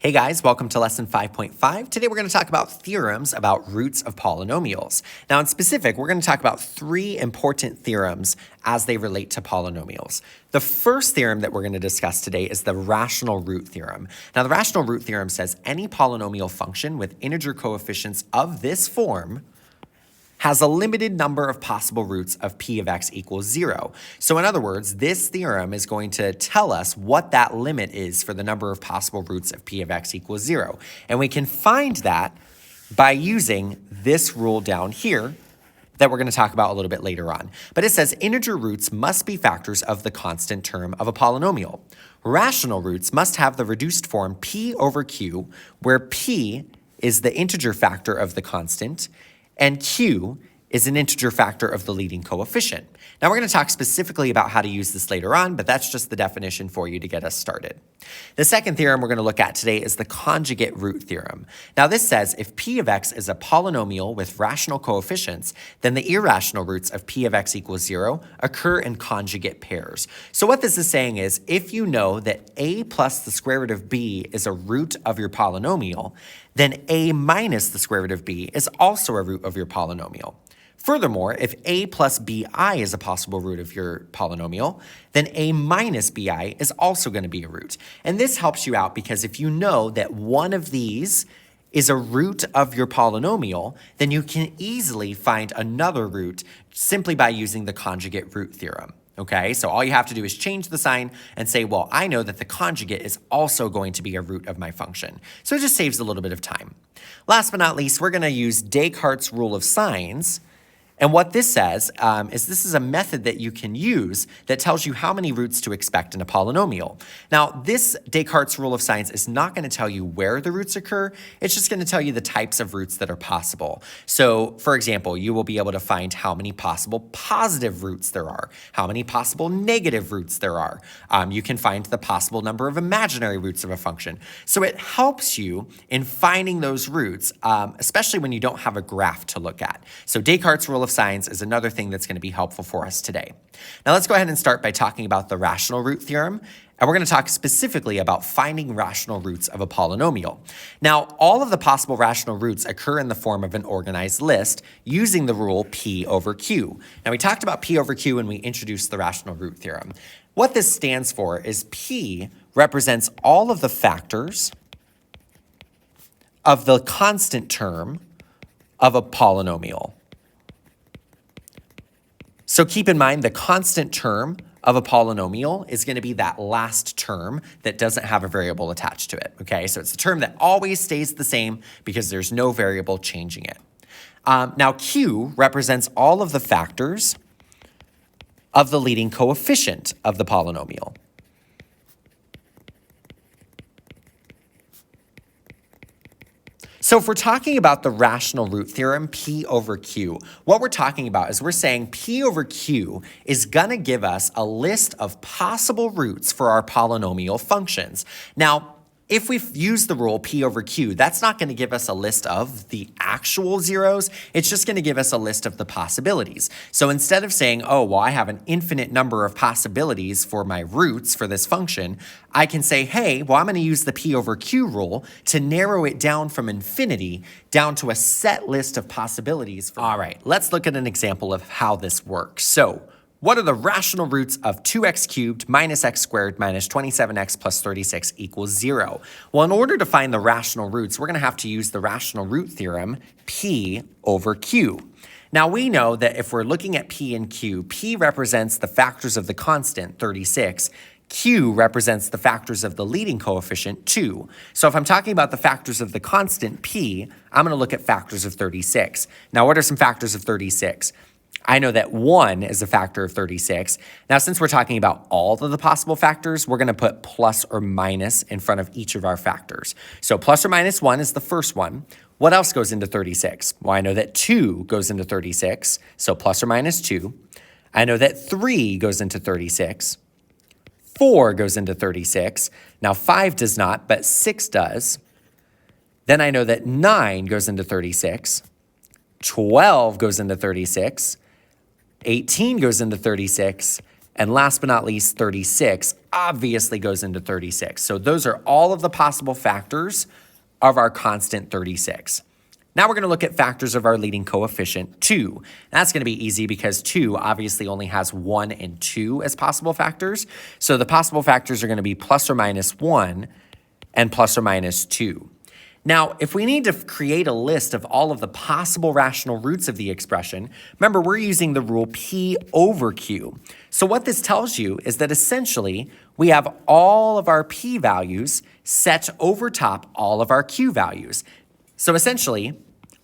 Hey guys, welcome to lesson 5.5. Today we're going to talk about theorems about roots of polynomials. Now in specific, we're going to talk about three important theorems as they relate to polynomials. The first theorem that we're going to discuss today is the rational root theorem. Now the rational root theorem says any polynomial function with integer coefficients of this form has a limited number of possible roots of p of x equals 0. So in other words, this theorem is going to tell us what that limit is for the number of possible roots of p of x equals 0. And we can find that by using this rule down here that we're going to talk about a little bit later on. But it says integer roots must be factors of the constant term of a polynomial. Rational roots must have the reduced form p over q, where p is the integer factor of the constant, and q is an integer factor of the leading coefficient. Now we're going to talk specifically about how to use this later on, but that's just the definition for you to get us started. The second theorem we're going to look at today is the conjugate root theorem. Now this says if p of x is a polynomial with rational coefficients, then the irrational roots of p of x equals 0 occur in conjugate pairs. So what this is saying is if you know that a plus the square root of b is a root of your polynomial, then a minus the square root of b is also a root of your polynomial. Furthermore, if a plus bi is a possible root of your polynomial, then a minus bi is also going to be a root. And this helps you out because if you know that one of these is a root of your polynomial, then you can easily find another root simply by using the conjugate root theorem. Okay, so all you have to do is change the sign and say, well, I know that the conjugate is also going to be a root of my function. So it just saves a little bit of time. Last but not least, we're going to use Descartes' rule of signs. And what this says is this is a method that you can use that tells you how many roots to expect in a polynomial. Now, this Descartes' rule of signs is not going to tell you where the roots occur. It's just going to tell you the types of roots that are possible. So, for example, you will be able to find how many possible positive roots there are, how many possible negative roots there are. You can find the possible number of imaginary roots of a function. So it helps you in finding those roots, especially when you don't have a graph to look at. So Descartes' rule of signs is another thing that's going to be helpful for us today. Now let's go ahead and start by talking about the rational root theorem, and we're going to talk specifically about finding rational roots of a polynomial. Now, all of the possible rational roots occur in the form of an organized list using the rule p over q. Now we talked about p over q when we introduced the rational root theorem. What this stands for is p represents all of the factors of the constant term of a polynomial. So keep in mind the constant term of a polynomial is going to be that last term that doesn't have a variable attached to it, okay? So it's the term that always stays the same because there's no variable changing it. Now q represents all of the factors of the leading coefficient of the polynomial. So if we're talking about the rational root theorem, p over q, what we're talking about is we're saying p over q is going to give us a list of possible roots for our polynomial functions. Now, if we use the rule p over q, that's not going to give us a list of the actual zeros. It's just going to give us a list of the possibilities. So instead of saying, oh, well, I have an infinite number of possibilities for my roots for this function, I can say, hey, well, I'm going to use the p over q rule to narrow it down from infinity down to a set list of possibilities. All right, let's look at an example of how this works. So what are the rational roots of 2x cubed minus x squared minus 27x plus 36 equals 0? Well, in order to find the rational roots, we're going to have to use the rational root theorem, p over q. Now, we know that if we're looking at p and q, p represents the factors of the constant, 36. Q represents the factors of the leading coefficient, 2. So if I'm talking about the factors of the constant, p, I'm going to look at factors of 36. Now, what are some factors of 36? I know that 1 is a factor of 36. Now, since we're talking about all of the possible factors, we're going to put plus or minus in front of each of our factors. So plus or minus 1 is the first one. What else goes into 36? Well, I know that 2 goes into 36, so plus or minus 2. I know that 3 goes into 36. 4 goes into 36. Now, 5 does not, but 6 does. Then I know that 9 goes into 36. 12 goes into 36. 18 goes into 36, And last but not least, 36 obviously goes into 36. So those are all of the possible factors of our constant 36. Now we're going to look at factors of our leading coefficient, 2. That's going to be easy because 2 obviously only has 1 and 2 as possible factors. So the possible factors are going to be plus or minus 1 and plus or minus 2. Now, if we need to create a list of all of the possible rational roots of the expression, remember we're using the rule P over Q. So what this tells you is that essentially we have all of our P values set over top all of our Q values. So essentially,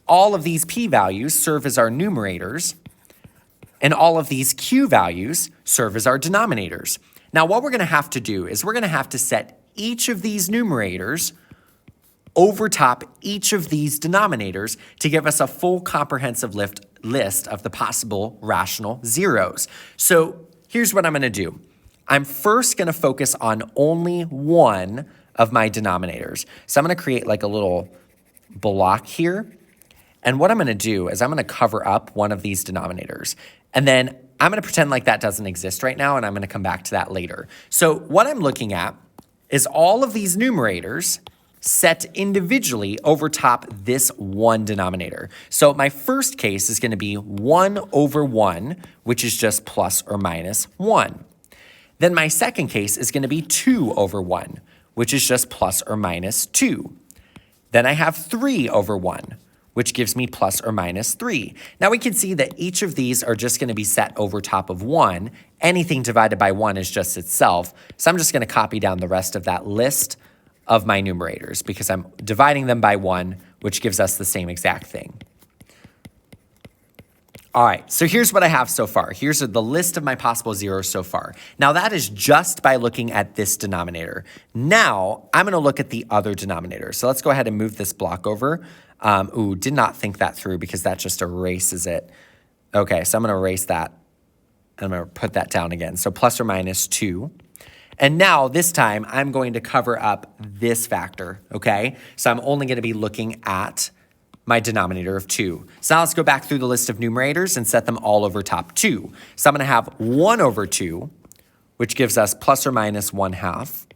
all of these P values serve as our numerators, and all of these Q values serve as our denominators. Now, what we're going to have to do is we're going to have to set each of these numerators over top each of these denominators to give us a full comprehensive list of the possible rational zeros. So here's what I'm going to do. I'm first going to focus on only one of my denominators. So I'm going to create like a little block here. And what I'm going to do is I'm going to cover up one of these denominators. And then I'm going to pretend like that doesn't exist right now, and I'm going to come back to that later. So what I'm looking at is all of these numerators set individually over top this one denominator. So my first case is going to be 1 over 1, which is just plus or minus 1. Then my second case is going to be 2 over 1, which is just plus or minus 2. Then I have 3 over 1, which gives me plus or minus 3. Now we can see that each of these are just going to be set over top of 1. Anything divided by 1 is just itself. So I'm just going to copy down the rest of that list of my numerators because I'm dividing them by 1, which gives us the same exact thing. All right, so here's what I have so far. Here's the list of my possible zeros so far. Now that is just by looking at this denominator. Now I'm gonna look at the other denominator. So let's go ahead and move this block over. Did not think that through because that just erases it. Okay, so I'm gonna erase that. And I'm gonna put that down again. So plus or minus 2. And now this time I'm going to cover up this factor, okay? So I'm only going to be looking at my denominator of 2. So now let's go back through the list of numerators and set them all over top 2. So I'm going to have 1 over 2, which gives us plus or minus 1/2.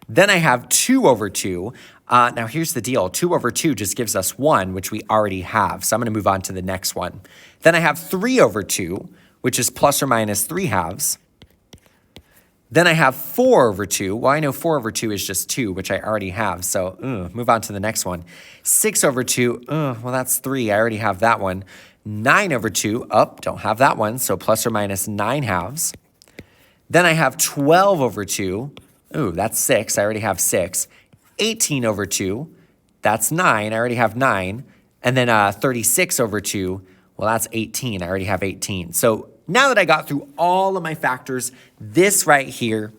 Then I have 2 over 2. Now here's the deal. 2 over 2 just gives us 1, which we already have. So I'm going to move on to the next one. Then I have 3 over 2, which is plus or minus 3/2. Then I have 4 over 2. Well, I know 4 over 2 is just 2, which I already have. So move on to the next one. 6 over 2. Well, that's 3. I already have that one. 9 over 2. Don't have that one. So plus or minus 9/2. Then I have 12 over 2. That's 6. I already have 6. 18 over 2. That's 9. I already have 9. And then 36 over 2. Well, that's 18. I already have 18. So now that I got through all of my factors, this right here,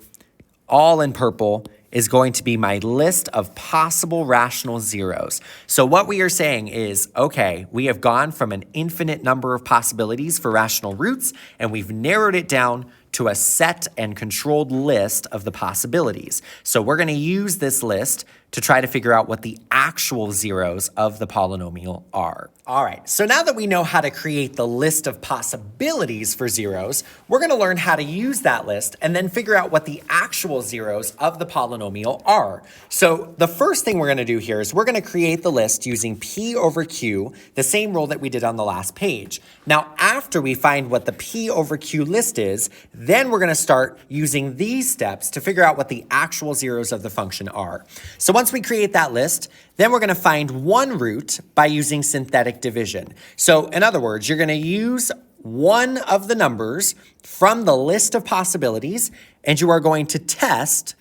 all in purple, is going to be my list of possible rational zeros. So what we are saying is, okay, we have gone from an infinite number of possibilities for rational roots, and we've narrowed it down to a set and controlled list of the possibilities. So we're going to use this list to try to figure out what the actual zeros of the polynomial are. All right, so now that we know how to create the list of possibilities for zeros, we're going to learn how to use that list and then figure out what the actual zeros of the polynomial are. So the first thing we're going to do here is we're going to create the list using P over Q, the same rule that we did on the last page. Now, after we find what the P over Q list is, then we're going to start using these steps to figure out what the actual zeros of the function are. So once we create that list, then we're going to find one root by using synthetic division. So in other words, you're going to use one of the numbers from the list of possibilities, and you are going to test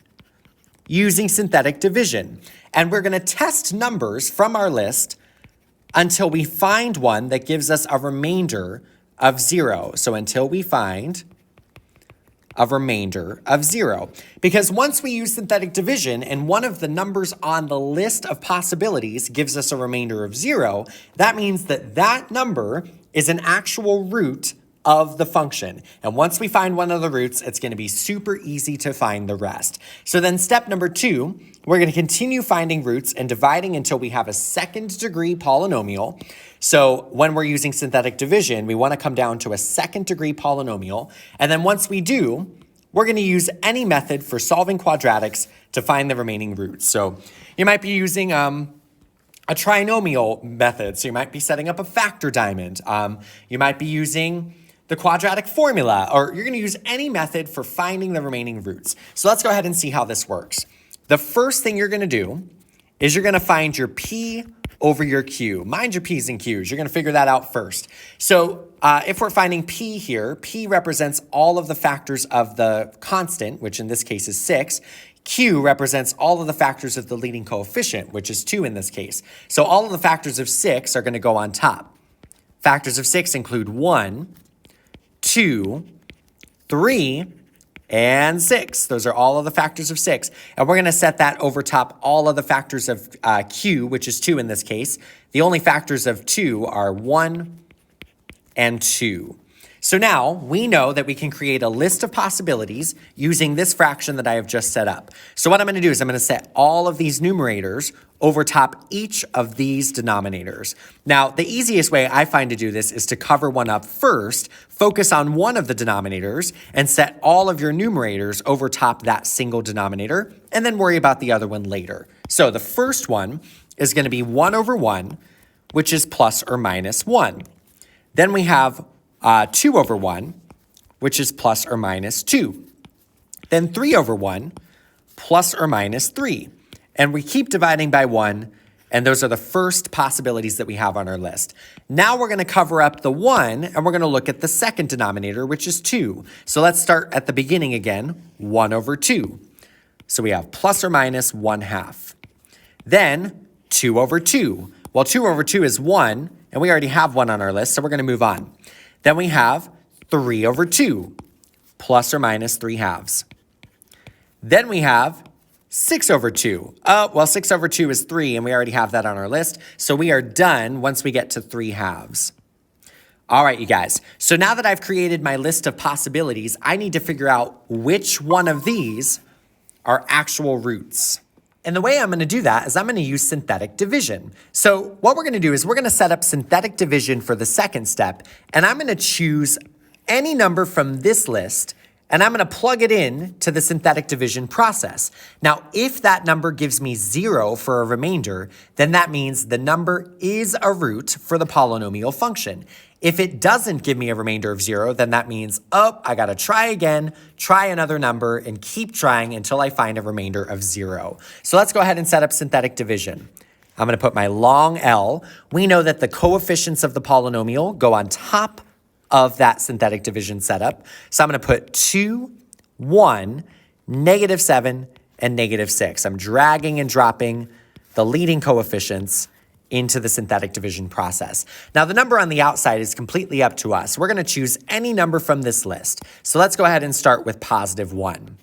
using synthetic division. And we're going to test numbers from our list until we find one that gives us a remainder of 0. So until we find a remainder of 0. Because once we use synthetic division and one of the numbers on the list of possibilities gives us a remainder of 0, that means that that number is an actual root of the function. And once we find one of the roots, it's going to be super easy to find the rest. So then step number 2, we're going to continue finding roots and dividing until we have a second degree polynomial. So when we're using synthetic division, we want to come down to a second degree polynomial. And then once we do, we're going to use any method for solving quadratics to find the remaining roots. So you might be using a trinomial method. So you might be setting up a factor diamond. You might be using the quadratic formula, or you're going to use any method for finding the remaining roots. So let's go ahead and see how this works. The first thing you're going to do is you're going to find your P over your Q. Mind your P's and Q's. You're going to figure that out first. So if we're finding P here, P represents all of the factors of the constant, which in this case is 6. Q represents all of the factors of the leading coefficient, which is 2 in this case. So all of the factors of 6 are going to go on top. Factors of 6 include 1, 2, 3, and 6. Those are all of the factors of 6. And we're going to set that over top all of the factors of Q, which is 2 in this case. The only factors of 2 are 1 and 2. So now we know that we can create a list of possibilities using this fraction that I have just set up. So what I'm going to do is I'm going to set all of these numerators over top each of these denominators. Now, the easiest way I find to do this is to cover one up first, focus on one of the denominators, and set all of your numerators over top that single denominator, and then worry about the other one later. So the first one is going to be 1 over 1, which is plus or minus 1. Then we have 2 over 1, which is plus or minus 2. Then 3 over 1, plus or minus 3. And we keep dividing by 1, and those are the first possibilities that we have on our list. Now we're going to cover up the 1, and we're going to look at the second denominator, which is 2. So let's start at the beginning again, 1 over 2. So we have plus or minus 1/2. Then 2 over 2. Well, 2 over 2 is 1, and we already have 1 on our list, so we're going to move on. Then we have 3 over 2, plus or minus 3/2. Then we have 6 over 2. Well, 6 over 2 is 3, and we already have that on our list. So we are done once we get to 3/2. All right, you guys. So now that I've created my list of possibilities, I need to figure out which one of these are actual roots. And the way I'm going to do that is I'm going to use synthetic division. So what we're going to do is we're going to set up synthetic division for the second step, and I'm going to choose any number from this list, and I'm going to plug it in to the synthetic division process. Now, if that number gives me 0 for a remainder, then that means the number is a root for the polynomial function. If it doesn't give me a remainder of 0, then that means, I got to try again, try another number, and keep trying until I find a remainder of 0. So let's go ahead and set up synthetic division. I'm going to put my long L. We know that the coefficients of the polynomial go on top of that synthetic division setup. So I'm going to put 2, 1, -7, and -6. I'm dragging and dropping the leading coefficients into the synthetic division process. Now, the number on the outside is completely up to us. We're going to choose any number from this list. So let's go ahead and start with +1.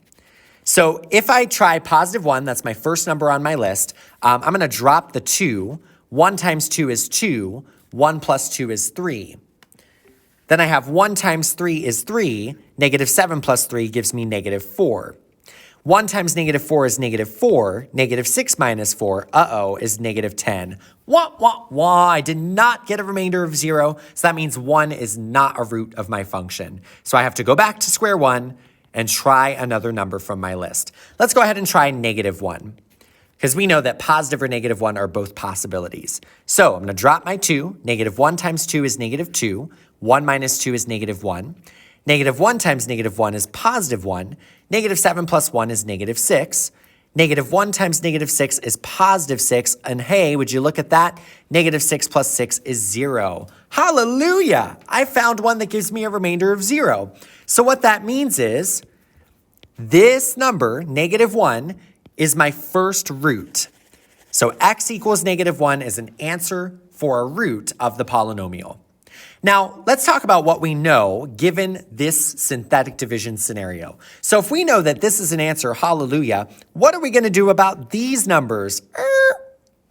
So if I try +1, that's my first number on my list, I'm going to drop the 2. 1 times 2 is 2. 1 plus 2 is 3. Then I have 1 times 3 is 3. -7 plus 3 gives me -4. 1 times -4 is -4. -6 minus 4, is -10. Wah, wah, wah. I did not get a remainder of 0, so that means 1 is not a root of my function. So I have to go back to square one and try another number from my list. Let's go ahead and try -1, because we know that positive or -1 are both possibilities. So I'm going to drop my 2. -1 times 2 is -2. 1 minus 2 is -1. -1 times -1 is +1. -7 plus 1 is -6. -1 times -6 is +6. And hey, would you look at that? -6 plus 6 is 0. Hallelujah! I found one that gives me a remainder of 0. So what that means is this number, -1, is my first root. So x equals -1 is an answer for a root of the polynomial. Now, let's talk about what we know given this synthetic division scenario. So if we know that this is an answer, hallelujah, what are we going to do about these numbers?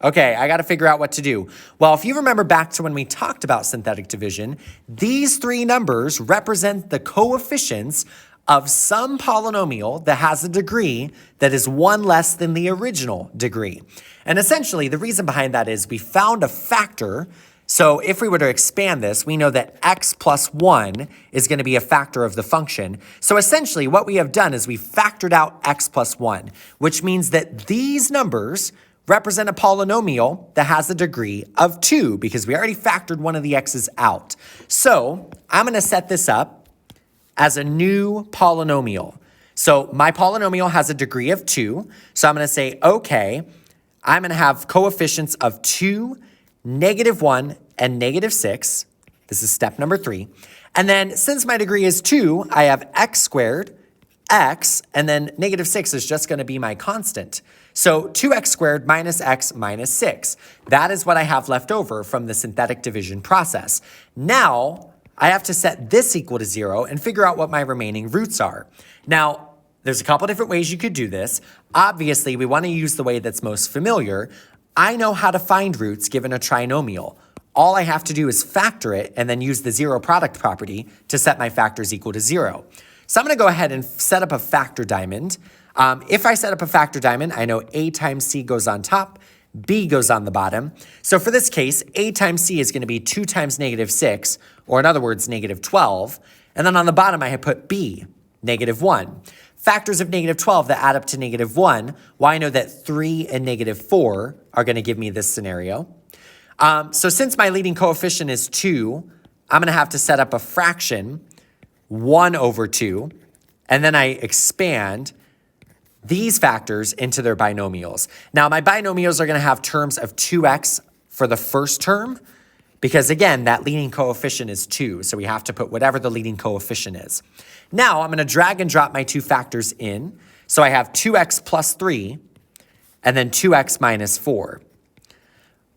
Okay, I got to figure out what to do. Well, if you remember back to when we talked about synthetic division, these three numbers represent the coefficients of some polynomial that has a degree that is one less than the original degree. And essentially, the reason behind that is we found a factor. So if we were to expand this, we know that x plus 1 is going to be a factor of the function. So essentially, what we have done is we factored out x plus 1, which means that these numbers represent a polynomial that has a degree of 2 because we already factored one of the x's out. So I'm going to set this up as a new polynomial. So my polynomial has a degree of 2. So I'm going to say, okay, I'm going to have coefficients of 2, -1, and -6. This is step number 3. And then since my degree is 2, I have x squared, x, and then -6 is just going to be my constant. So 2x squared minus x minus 6. That is what I have left over from the synthetic division process. Now, I have to set this equal to 0 and figure out what my remaining roots are. Now, there's a couple different ways you could do this. Obviously, we want to use the way that's most familiar. I know how to find roots given a trinomial. All I have to do is factor it and then use the zero product property to set my factors equal to 0. So I'm going to go ahead and set up a factor diamond. If I set up a factor diamond, I know a times c goes on top, b goes on the bottom. So for this case, a times c is going to be 2 times -6, or in other words, -12. And then on the bottom, I have put b, -1. Factors of -12 that add up to -1, well, I know that 3 and -4 are going to give me this scenario. So since my leading coefficient is 2, I'm going to have to set up a fraction, 1 over 2, and then I expand these factors into their binomials. Now, my binomials are going to have terms of 2x for the first term, because again, that leading coefficient is 2, so we have to put whatever the leading coefficient is. Now, I'm going to drag and drop my two factors in, so I have 2x plus 3, and then 2x minus 4.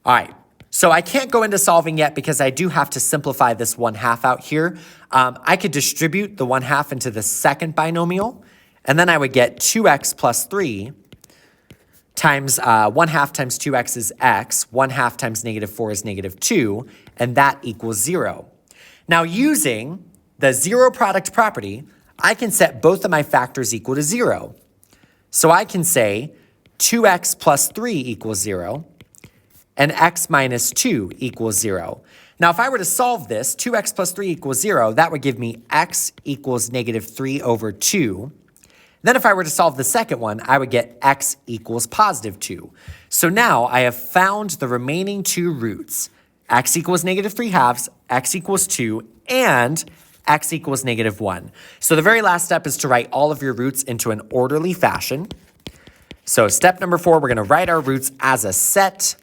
All right, so I can't go into solving yet because I do have to simplify this 1/2 out here. I could distribute the 1/2 into the second binomial, and then I would get 2x plus 3 times 1/2 times 2x is x, 1/2 times -4 is -2, and that equals 0. Now, using the zero product property, I can set both of my factors equal to 0. So I can say 2x plus 3 equals 0, and x minus 2 equals 0. Now, if I were to solve this, 2x plus 3 equals 0, that would give me x equals -3 over 2. Then if I were to solve the second one, I would get x equals +2. So now I have found the remaining two roots. X equals -3/2, x equals 2, and x equals -1. So the very last step is to write all of your roots into an orderly fashion. So step number 4, we're going to write our roots as a set.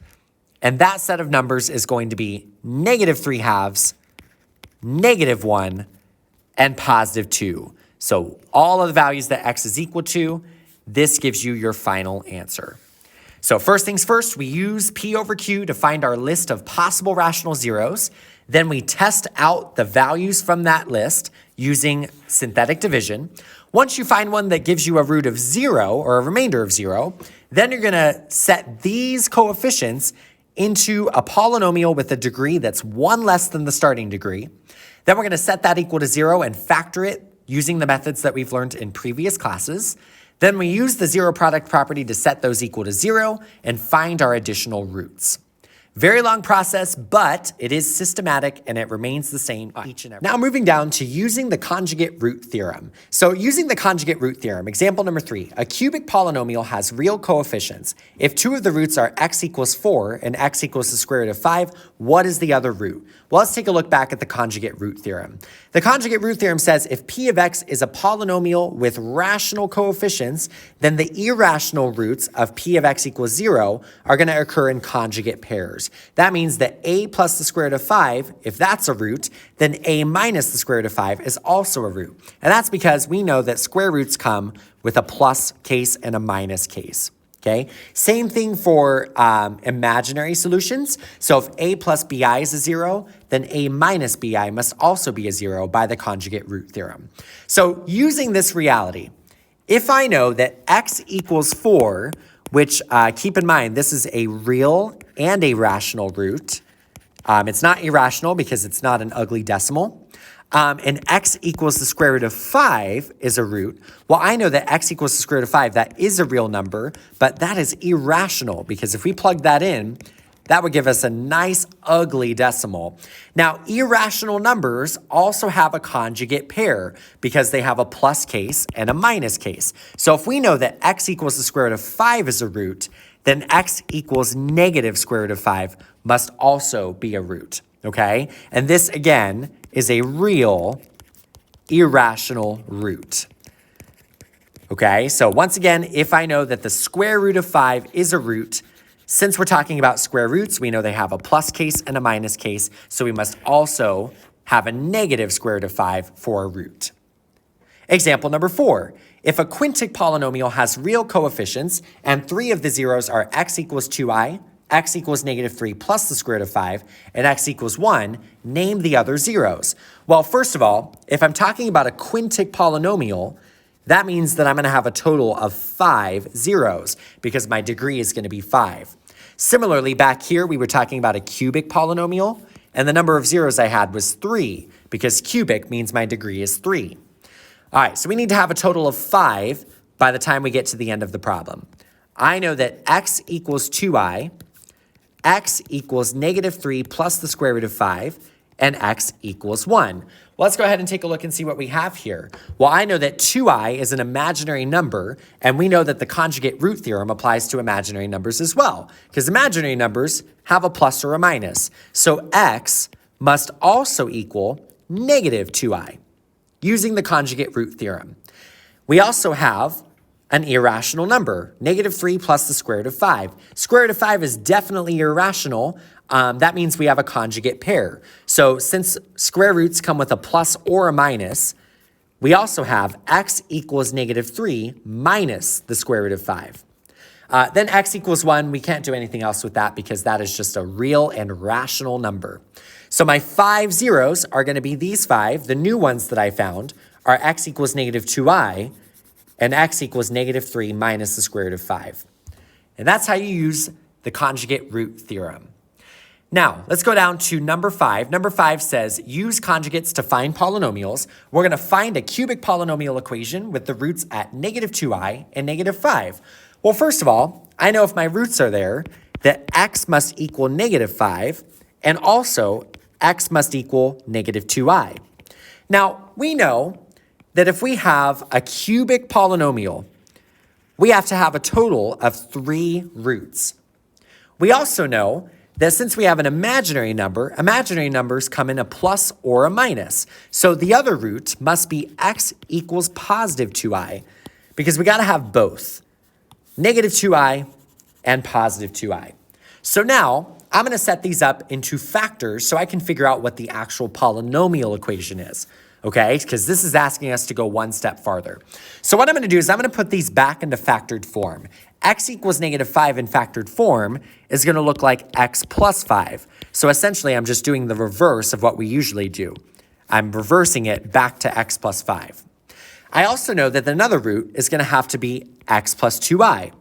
And that set of numbers is going to be -3/2, -1, and +2. So all of the values that x is equal to, this gives you your final answer. So first things first, we use P over Q to find our list of possible rational zeros. Then we test out the values from that list using synthetic division. Once you find one that gives you a root of 0 or a remainder of 0, then you're going to set these coefficients into a polynomial with a degree that's 1 less than the starting degree. Then we're going to set that equal to 0 and factor it using the methods that we've learned in previous classes. Then we use the zero product property to set those equal to 0 and find our additional roots. Very long process, but it is systematic and it remains the same each and every. Now moving down to using the conjugate root theorem. So using the conjugate root theorem, example number 3, a cubic polynomial has real coefficients. If two of the roots are x equals 4 and x equals the square root of 5, what is the other root? Well, let's take a look back at the conjugate root theorem. The conjugate root theorem says if p of x is a polynomial with rational coefficients, then the irrational roots of p of x equals 0 are going to occur in conjugate pairs. That means that a plus the square root of 5, if that's a root, then a minus the square root of 5 is also a root. And that's because we know that square roots come with a plus case and a minus case. Okay, same thing for imaginary solutions. So if a plus bi is a 0, then a minus bi must also be a 0 by the conjugate root theorem. So using this reality, if I know that x equals 4 which keep in mind, this is a real and a rational root. It's not irrational because it's not an ugly decimal. And x equals the square root of 5 is a root. Well, I know that x equals the square root of 5, that is a real number, but that is irrational because if we plug that in, that would give us a nice ugly decimal. Now, irrational numbers also have a conjugate pair because they have a plus case and a minus case. So if we know that x equals the square root of 5 is a root, then x equals negative square root of 5 must also be a root, okay? And this, again, is a real irrational root. Okay, so once again, if I know that the square root of 5 is a root, since we're talking about square roots, we know they have a plus case and a minus case, so we must also have a negative square root of 5 for a root. Example number 4. If a quintic polynomial has real coefficients and 3 of the zeros are x equals 2i, x equals negative 3 plus the square root of 5, and x equals 1, name the other zeros. Well, first of all, if I'm talking about a quintic polynomial, that means that I'm going to have a total of 5 zeros because my degree is going to be 5. Similarly, back here, we were talking about a cubic polynomial, and the number of zeros I had was 3 because cubic means my degree is 3. All right, so we need to have a total of 5 by the time we get to the end of the problem. I know that x equals 2i, x equals negative 3 plus the square root of 5, and x equals 1. Well, let's go ahead and take a look and see what we have here. Well, I know that 2i is an imaginary number, and we know that the conjugate root theorem applies to imaginary numbers as well, because imaginary numbers have a plus or a minus. So x must also equal negative 2i, using the conjugate root theorem. We also have an irrational number, negative 3 plus the square root of 5. Square root of 5 is definitely irrational. That means we have a conjugate pair. So since square roots come with a plus or a minus, we also have x equals negative 3 minus the square root of 5. Then x equals 1, we can't do anything else with that because that is just a real and rational number. So my 5 zeros are going to be these 5. The new ones that I found are x equals negative 2i, and x equals negative 3 minus the square root of 5. And that's how you use the conjugate root theorem. Now, let's go down to number 5. Number 5 says, use conjugates to find polynomials. We're going to find a cubic polynomial equation with the roots at negative 2i and negative 5. Well, first of all, I know if my roots are there, that x must equal negative 5, and also x must equal negative 2i. Now, we know that if we have a cubic polynomial, we have to have a total of 3 roots. We also know that since we have an imaginary number, imaginary numbers come in a plus or a minus. So the other root must be x equals positive 2i, because we got to have both, negative 2i and positive 2i. So now I'm going to set these up into factors so I can figure out what the actual polynomial equation is. Okay, because this is asking us to go one step farther. So what I'm going to do is I'm going to put these back into factored form. X equals negative 5 in factored form is going to look like x plus 5. So essentially, I'm just doing the reverse of what we usually do. I'm reversing it back to x plus 5. I also know that another root is going to have to be x plus 2i.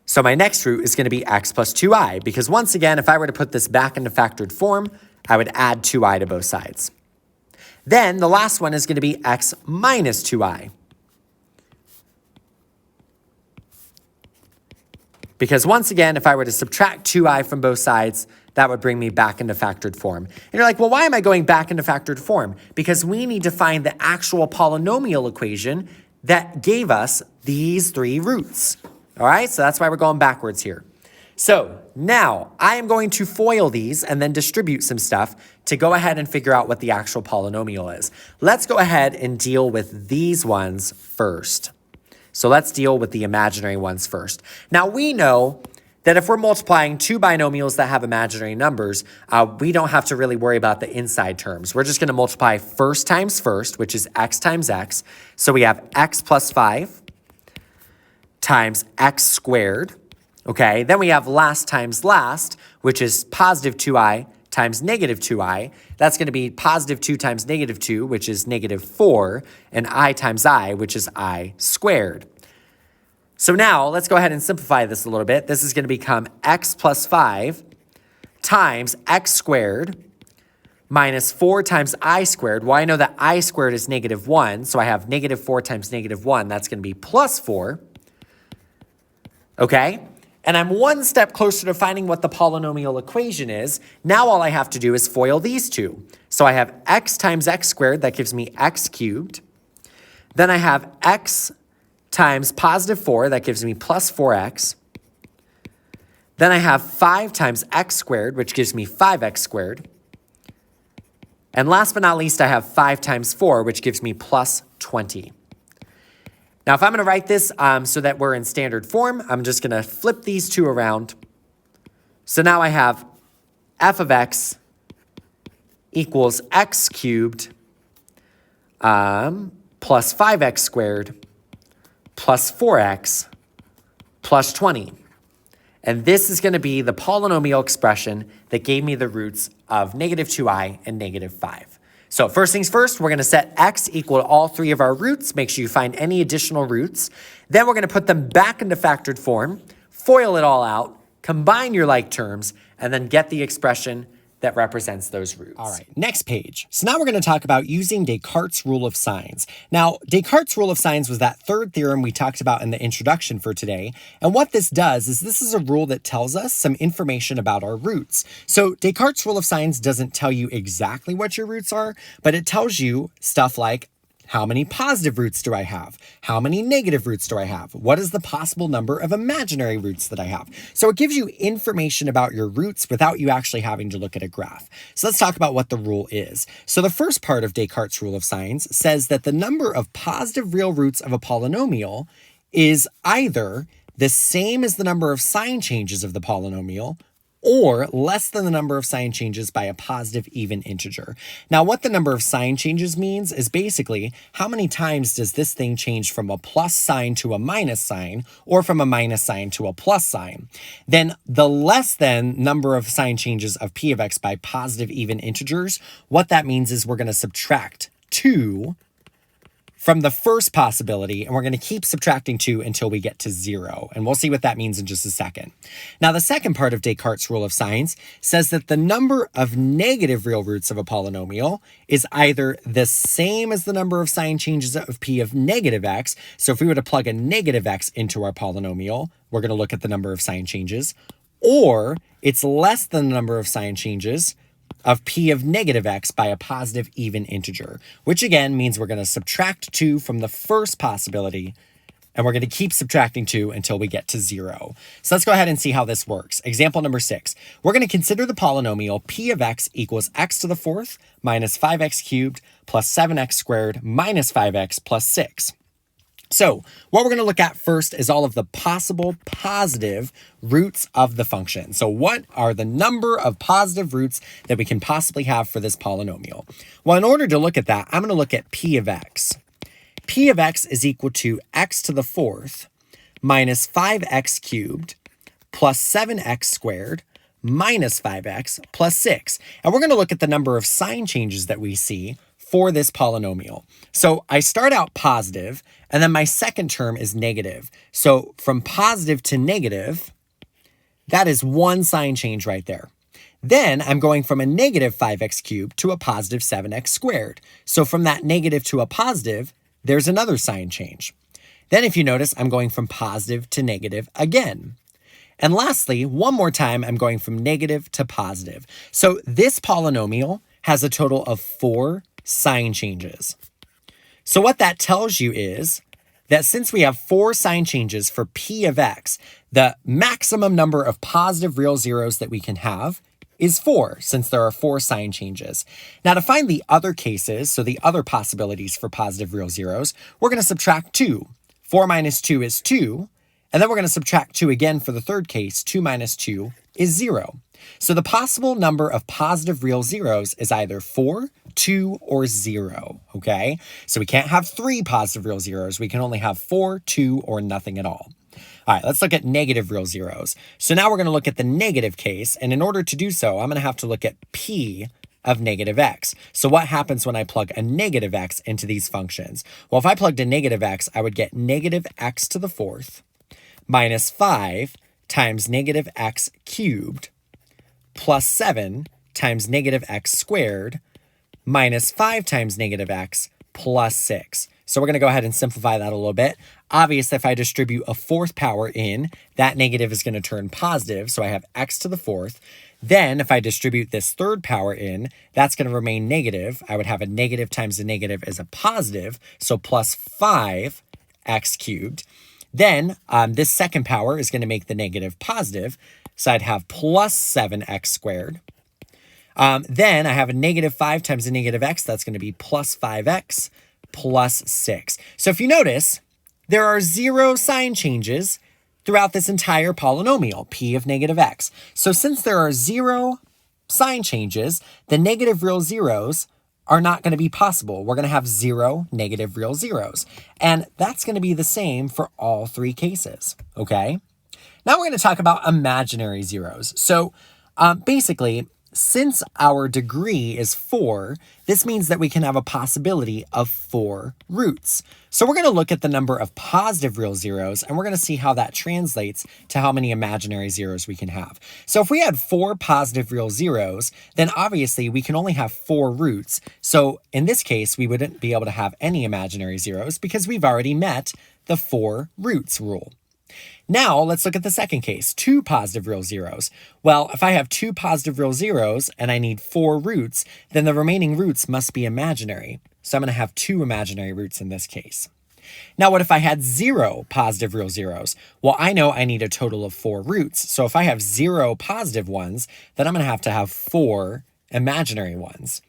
So my next root is going to be x plus 2i, because once again, if I were to put this back into factored form, I would add 2i to both sides. Then the last one is going to be x minus 2i. Because once again, if I were to subtract 2i from both sides, that would bring me back into factored form. And you're like, well, why am I going back into factored form? Because we need to find the actual polynomial equation that gave us these 3 roots. All right, so that's why we're going backwards here. So now I am going to FOIL these and then distribute some stuff to go ahead and figure out what the actual polynomial is. Let's go ahead and deal with these ones first. So let's deal with the imaginary ones first. Now we know that if we're multiplying 2 binomials that have imaginary numbers, we don't have to really worry about the inside terms. We're just going to multiply first times first, which is x times x. So we have x plus 5 times x squared. Okay, then we have last times last, which is positive 2i times negative 2i. That's going to be positive 2 times negative 2, which is negative 4, and I times I, which is I squared. So now let's go ahead and simplify this a little bit. This is going to become x plus 5 times x squared minus 4 times I squared. Well, I know that I squared is negative 1, so I have negative 4 times negative 1. That's going to be plus 4. Okay? And I'm one step closer to finding what the polynomial equation is. Now all I have to do is FOIL these two. So I have x times x squared. That gives me x cubed. Then I have x times positive 4. That gives me plus 4x. Then I have 5 times x squared, which gives me 5x squared. And last but not least, I have 5 times 4, which gives me plus 20. Now, if I'm going to write this so that we're in standard form, I'm just going to flip these two around. So now I have f of x equals x cubed plus 5x squared plus 4x plus 20. And this is going to be the polynomial expression that gave me the roots of negative 2i and negative 5. So first things first, we're going to set x equal to all three of our roots. Make sure you find any additional roots. Then we're going to put them back into factored form, FOIL it all out, combine your like terms, and then get the expression that represents those roots. All right, next page. So now we're going to talk about using Descartes' rule of signs. Now, Descartes' rule of signs was that third theorem we talked about in the introduction for today. And what this does is this is a rule that tells us some information about our roots. So Descartes' rule of signs doesn't tell you exactly what your roots are, but it tells you stuff like, how many positive roots do I have? How many negative roots do I have? What is the possible number of imaginary roots that I have? So it gives you information about your roots without you actually having to look at a graph. So let's talk about what the rule is. So the first part of Descartes' rule of signs says that the number of positive real roots of a polynomial is either the same as the number of sign changes of the polynomial, or less than the number of sign changes by a positive even integer. Now, what the number of sign changes means is basically how many times does this thing change from a plus sign to a minus sign, or from a minus sign to a plus sign. Then the less than number of sign changes of p of x by positive even integers, what that means is we're going to subtract 2 from the first possibility, and we're going to keep subtracting 2 until we get to 0. And we'll see what that means in just a second. Now, the second part of Descartes' rule of signs says that the number of negative real roots of a polynomial is either the same as the number of sign changes of p of negative x. So if we were to plug a negative x into our polynomial, we're going to look at the number of sign changes, or it's less than the number of sign changes of p of negative x by a positive even integer, which again means we're going to subtract 2 from the first possibility, and we're going to keep subtracting 2 until we get to 0. So let's go ahead and see how this works. Example number 6. We're going to consider the polynomial p of x equals x to the fourth minus 5x cubed plus 7x squared minus 5x plus 6. So what we're going to look at first is all of the possible positive roots of the function. So what are the number of positive roots that we can possibly have for this polynomial? Well, in order to look at that, I'm going to look at p of x. P of x is equal to x to the fourth minus 5x cubed plus 7x squared minus 5x plus 6. And we're going to look at the number of sign changes that we see for this polynomial. So I start out positive, and then my second term is negative. So from positive to negative, that is one sign change right there. Then I'm going from a negative 5x cubed to a positive 7x squared. So from that negative to a positive, there's another sign change. Then if you notice, I'm going from positive to negative again. And lastly, one more time, I'm going from negative to positive. So this polynomial has a total of 4 sign changes. So what that tells you is that since we have 4 sign changes for p of x, the maximum number of positive real zeros that we can have is 4, since there are 4 sign changes. Now to find the other cases, so the other possibilities for positive real zeros, we're going to subtract 2. 4 minus 2 is 2, and then we're going to subtract 2 again for the third case. 2 minus 2 is 0. So the possible number of positive real zeros is either 4, 2, or 0, okay? So we can't have 3 positive real zeros. We can only have 4, 2, or nothing at all. All right, let's look at negative real zeros. So now we're going to look at the negative case, and in order to do so, I'm going to have to look at p of negative x. So what happens when I plug a negative x into these functions? Well, if I plugged a negative x, I would get negative x to the fourth minus 5 times negative x cubed plus 7 times negative x squared minus 5 times negative x plus 6. So we're going to go ahead and simplify that a little bit. Obviously, if I distribute a fourth power in, that negative is going to turn positive, so I have x to the fourth. Then, if I distribute this third power in, that's going to remain negative. I would have a negative times a negative as a positive, so plus 5x cubed. Then, this second power is going to make the negative positive, so I'd have plus 7x squared. Then I have a negative 5 times a negative x. That's going to be plus 5x plus 6. So if you notice, there are 0 sign changes throughout this entire polynomial, p of negative x. So since there are 0 sign changes, the negative real zeros are not going to be possible. We're going to have 0 negative real zeros. And that's going to be the same for all 3 cases, okay? Now we're going to talk about imaginary zeros. So basically, since our degree is 4, this means that we can have a possibility of 4 roots. So we're going to look at the number of positive real zeros, and we're going to see how that translates to how many imaginary zeros we can have. So if we had 4 positive real zeros, then obviously we can only have 4 roots. So in this case, we wouldn't be able to have any imaginary zeros because we've already met the 4 roots rule. Now, let's look at the second case, 2 positive real zeros. Well, if I have 2 positive real zeros and I need 4 roots, then the remaining roots must be imaginary. So I'm going to have 2 imaginary roots in this case. Now, what if I had 0 positive real zeros? Well, I know I need a total of 4 roots. So if I have 0 positive ones, then I'm going to have 4 imaginary ones.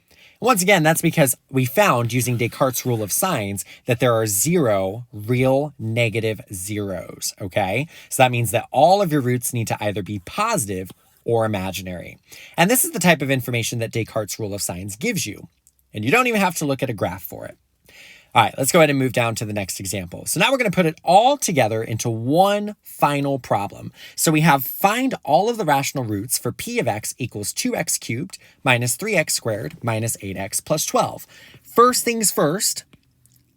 Once again, that's because we found, using Descartes' rule of signs, that there are 0 real negative zeros, okay? So that means that all of your roots need to either be positive or imaginary. And this is the type of information that Descartes' rule of signs gives you. And you don't even have to look at a graph for it. All right, let's go ahead and move down to the next example. So now we're going to put it all together into one final problem. So we have find all of the rational roots for p of x equals 2x cubed minus 3x squared minus 8x plus 12. First things first,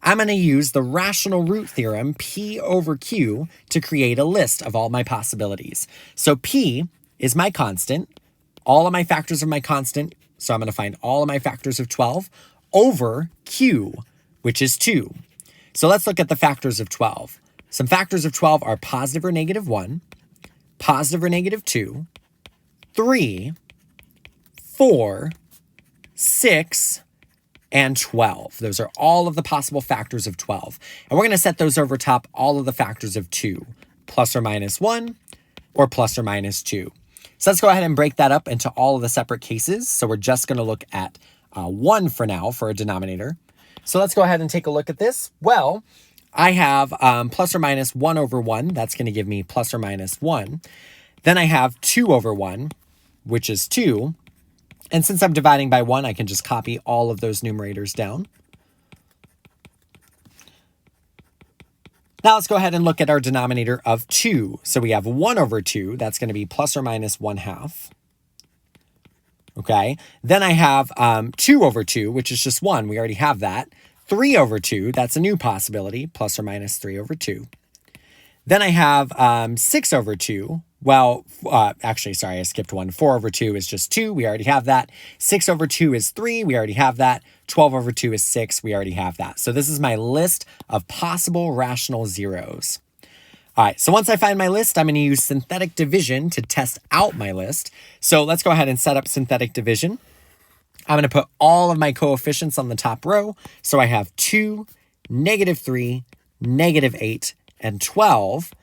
I'm going to use the rational root theorem, p over q, to create a list of all my possibilities. So p is my constant. All of my factors are my constant. So I'm going to find all of my factors of 12 over q, which is 2. So let's look at the factors of 12. Some factors of 12 are positive or negative 1, positive or negative 2, 3, 4, 6, and 12. Those are all of the possible factors of 12. And we're going to set those over top all of the factors of 2, plus or minus 1, or plus or minus 2. So let's go ahead and break that up into all of the separate cases. So we're just going to look at 1 for now for a denominator. So let's go ahead and take a look at this. Well, I have plus or minus 1 over 1. That's going to give me plus or minus 1. Then I have 2 over 1, which is 2. And since I'm dividing by 1, I can just copy all of those numerators down. Now let's go ahead and look at our denominator of 2. So we have 1 over 2. That's going to be plus or minus 1/2. Okay, then I have 2 over 2, which is just 1. We already have that. 3 over 2, that's a new possibility, plus or minus 3 over 2. Then I have 6 over 2. Well, actually, sorry, I skipped 1. 4 over 2 is just 2. We already have that. 6 over 2 is 3. We already have that. 12 over 2 is 6. We already have that. So this is my list of possible rational zeros. All right, so once I find my list, I'm going to use synthetic division to test out my list. So let's go ahead and set up synthetic division. I'm going to put all of my coefficients on the top row. So I have 2, negative 3, negative 8, and 12.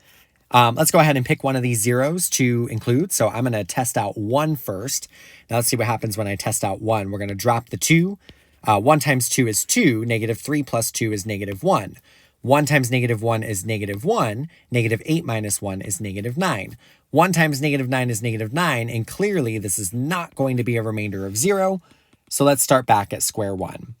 Let's go ahead and pick one of these zeros to include. So I'm going to test out 1 first. Now let's see what happens when I test out 1. We're going to drop the 2. 1 times 2 is 2. Negative 3 plus 2 is negative 1. 1 times negative 1 is negative 1. Negative 8 minus 1 is negative 9. 1 times negative 9 is negative 9. And clearly, this is not going to be a remainder of 0. So let's start back at square 1.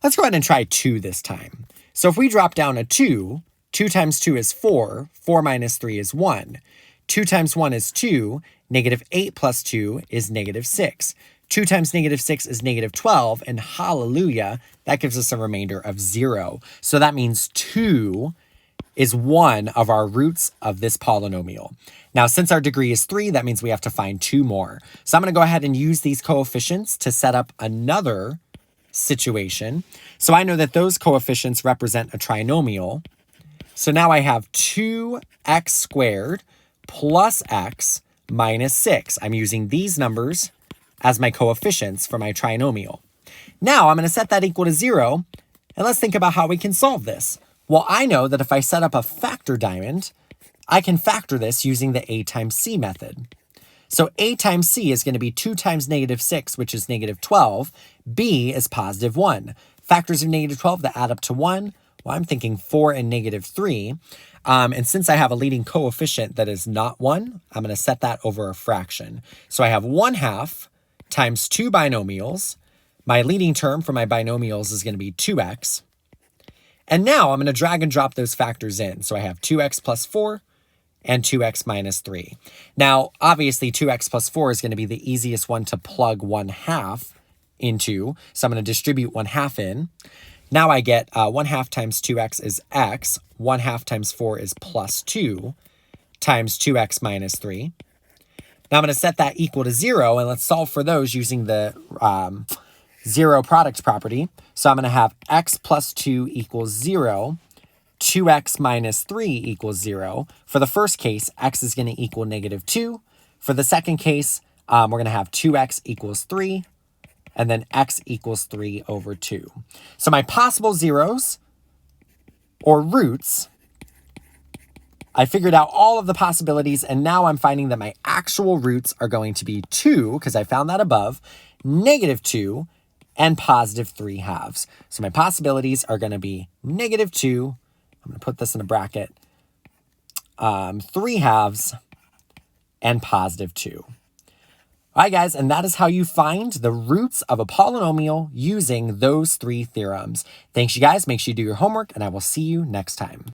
Let's go ahead and try 2 this time. So if we drop down a 2, 2 times 2 is 4. 4 minus 3 is 1. 2 times 1 is 2. Negative 8 plus 2 is negative 6. 2 times negative 6 is negative 12, and hallelujah, that gives us a remainder of 0. So that means 2 is one of our roots of this polynomial. Now, since our degree is 3, that means we have to find 2 more. So I'm going to go ahead and use these coefficients to set up another situation. So I know that those coefficients represent a trinomial. So now I have 2x squared plus x minus 6. I'm using these numbers as my coefficients for my trinomial. Now I'm going to set that equal to 0, and let's think about how we can solve this. Well, I know that if I set up a factor diamond, I can factor this using the a times c method. So a times c is going to be 2 times negative 6, which is negative 12. B is positive 1. Factors of negative 12 that add up to 1. Well, I'm thinking 4 and negative 3. And since I have a leading coefficient that is not 1, I'm going to set that over a fraction. So I have 1/2 times 2 binomials. My leading term for my binomials is going to be 2x. And now I'm going to drag and drop those factors in. So I have 2x plus 4 and 2x minus 3. Now, obviously, 2x plus 4 is going to be the easiest one to plug 1/2 into. So I'm going to distribute 1/2 in. Now I get 1/2 times 2x is x. 1/2 times 4 is plus 2 times 2x minus 3. Now I'm going to set that equal to 0, and let's solve for those using the 0 product property. So I'm going to have x plus 2 equals 0. 2x minus 3 equals 0. For the first case, x is going to equal negative 2. For the second case, we're going to have 2x equals 3. And then x equals 3 over 2. So my possible zeros, or roots, I figured out all of the possibilities, and now I'm finding that my actual roots are going to be 2, because I found that above, negative 2, and positive 3/2. So my possibilities are going to be negative 2, I'm going to put this in a bracket, 3/2, and positive 2. All right, guys, and that is how you find the roots of a polynomial using those 3 theorems. Thanks, you guys. Make sure you do your homework, and I will see you next time.